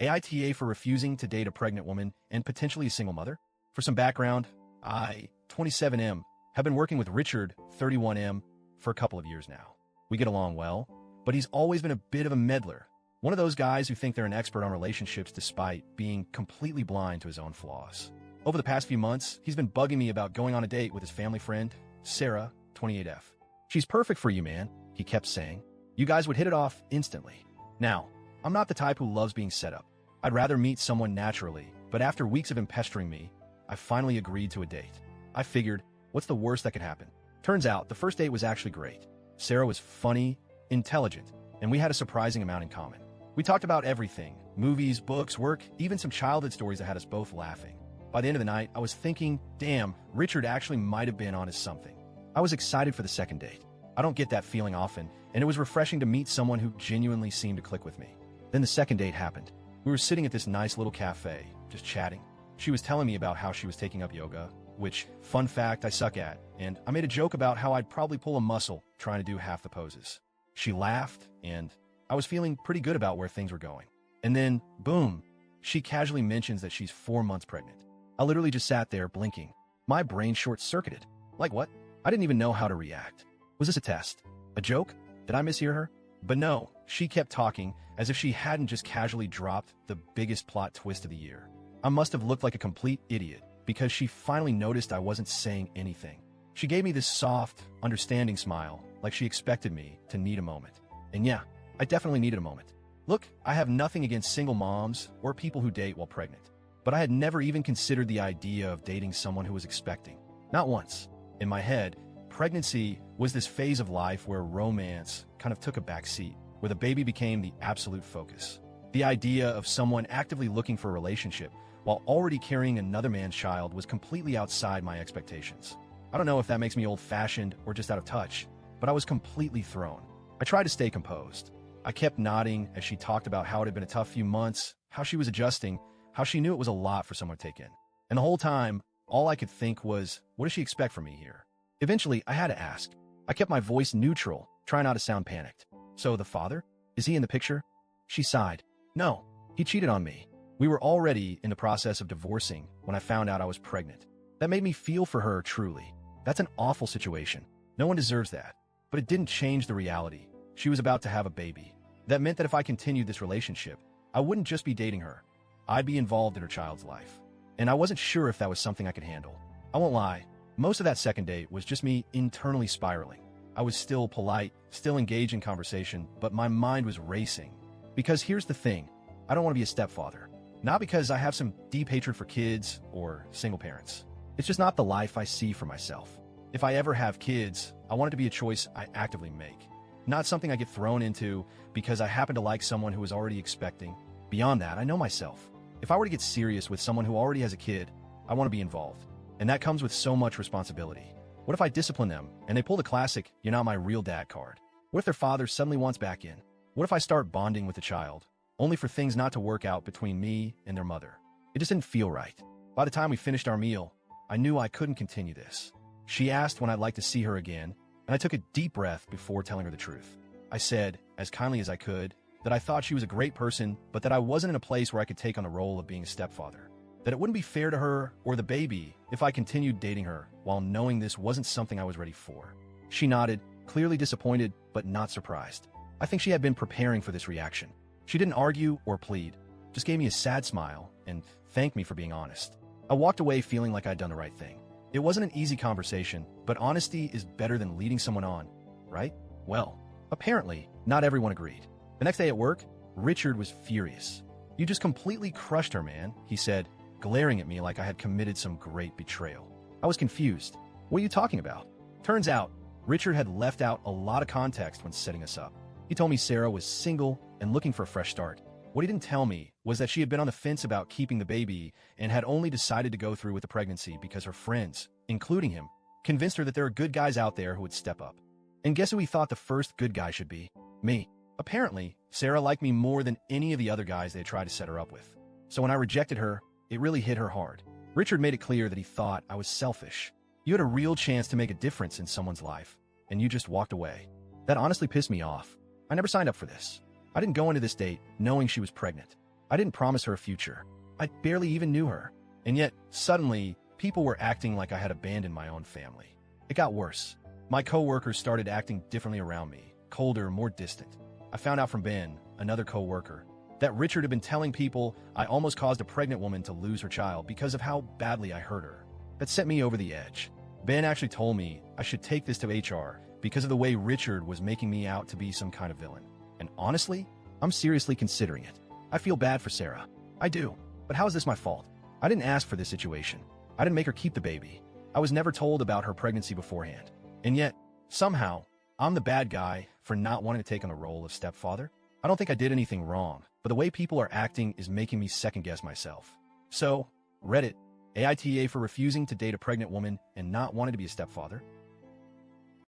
AITA for refusing to date a pregnant woman and potentially a single mother? For some background, I, 27M, have been working with Richard, 31M, for a couple of years now. We get along well, but he's always been a bit of a meddler. One of those guys who think they're an expert on relationships despite being completely blind to his own flaws. Over the past few months, he's been bugging me about going on a date with his family friend, Sarah, 28F. She's perfect for you, man, he kept saying. You guys would hit it off instantly. Now, I'm not the type who loves being set up. I'd rather meet someone naturally, but after weeks of him pestering me, I finally agreed to a date. I figured, what's the worst that could happen? Turns out, the first date was actually great. Sarah was funny, intelligent, and we had a surprising amount in common. We talked about everything, movies, books, work, even some childhood stories that had us both laughing. By the end of the night, I was thinking, damn, Richard actually might have been onto something. I was excited for the second date. I don't get that feeling often, and it was refreshing to meet someone who genuinely seemed to click with me. Then the second date happened. We were sitting at this nice little cafe, just chatting. She was telling me about how she was taking up yoga, which, fun fact, I suck at, and I made a joke about how I'd probably pull a muscle trying to do half the poses. She laughed, and I was feeling pretty good about where things were going. And then, boom, she casually mentions that she's 4 months pregnant. I literally just sat there blinking. My brain short-circuited. Like what? I didn't even know how to react. Was this a test? A joke? Did I mishear her? But no, she kept talking as if she hadn't just casually dropped the biggest plot twist of the year. I must have looked like a complete idiot because she finally noticed I wasn't saying anything. She gave me this soft, understanding smile, like she expected me to need a moment. And yeah, I definitely needed a moment. Look, I have nothing against single moms or people who date while pregnant, but I had never even considered the idea of dating someone who was expecting. Not once. In my head, pregnancy was this phase of life where romance kind of took a back seat, where the baby became the absolute focus. The idea of someone actively looking for a relationship while already carrying another man's child was completely outside my expectations. I don't know if that makes me old-fashioned or just out of touch, but I was completely thrown. I tried to stay composed. I kept nodding as she talked about how it had been a tough few months, how she was adjusting, how she knew it was a lot for someone to take in. And the whole time, all I could think was, what does she expect from me here? Eventually, I had to ask. I kept my voice neutral, trying not to sound panicked. So the father? Is he in the picture? She sighed. No, he cheated on me. We were already in the process of divorcing when I found out I was pregnant. That made me feel for her, truly. That's an awful situation. No one deserves that. But it didn't change the reality. She was about to have a baby. That meant that if I continued this relationship, I wouldn't just be dating her. I'd be involved in her child's life. And I wasn't sure if that was something I could handle. I won't lie. Most of that second date was just me internally spiraling. I was still polite, still engaged in conversation, but my mind was racing. Because here's the thing. I don't want to be a stepfather. Not because I have some deep hatred for kids or single parents. It's just not the life I see for myself. If I ever have kids, I want it to be a choice I actively make. Not something I get thrown into because I happen to like someone who is already expecting. Beyond that, I know myself. If I were to get serious with someone who already has a kid, I want to be involved. And that comes with so much responsibility. What if I discipline them and they pull the classic, "You're not my real dad" card? What if their father suddenly wants back in? What if I start bonding with the child, only for things not to work out between me and their mother? It just didn't feel right. By the time we finished our meal, I knew I couldn't continue this. She asked when I'd like to see her again, and I took a deep breath before telling her the truth. I said, as kindly as I could, that I thought she was a great person, but that I wasn't in a place where I could take on the role of being a stepfather. That it wouldn't be fair to her or the baby if I continued dating her while knowing this wasn't something I was ready for. She nodded, clearly disappointed, but not surprised. I think she had been preparing for this reaction. She didn't argue or plead, just gave me a sad smile and thanked me for being honest. I walked away feeling like I'd done the right thing. It wasn't an easy conversation, but honesty is better than leading someone on, right? Well, apparently, not everyone agreed. The next day at work, Richard was furious. "You just completely crushed her, man," he said, glaring at me like I had committed some great betrayal. I was confused. What are you talking about? Turns out, Richard had left out a lot of context when setting us up. He told me Sarah was single and looking for a fresh start. What he didn't tell me was that she had been on the fence about keeping the baby and had only decided to go through with the pregnancy because her friends, including him, convinced her that there are good guys out there who would step up. And guess who he thought the first good guy should be? Me. Apparently, Sarah liked me more than any of the other guys they had tried to set her up with. So when I rejected her, it really hit her hard. Richard made it clear that he thought I was selfish. You had a real chance to make a difference in someone's life, and you just walked away. That honestly pissed me off. I never signed up for this. I didn't go into this date knowing she was pregnant. I didn't promise her a future. I barely even knew her. And yet, suddenly, people were acting like I had abandoned my own family. It got worse. My coworkers started acting differently around me, colder, more distant. I found out from Ben, another coworker, that Richard had been telling people I almost caused a pregnant woman to lose her child because of how badly I hurt her. That sent me over the edge. Ben actually told me I should take this to HR because of the way Richard was making me out to be some kind of villain. And honestly, I'm seriously considering it. I feel bad for Sarah. I do. But how is this my fault? I didn't ask for this situation. I didn't make her keep the baby. I was never told about her pregnancy beforehand. And yet, somehow, I'm the bad guy for not wanting to take on the role of stepfather. I don't think I did anything wrong, but the way people are acting is making me second-guess myself. So, Reddit, AITA for refusing to date a pregnant woman and not wanting to be a stepfather.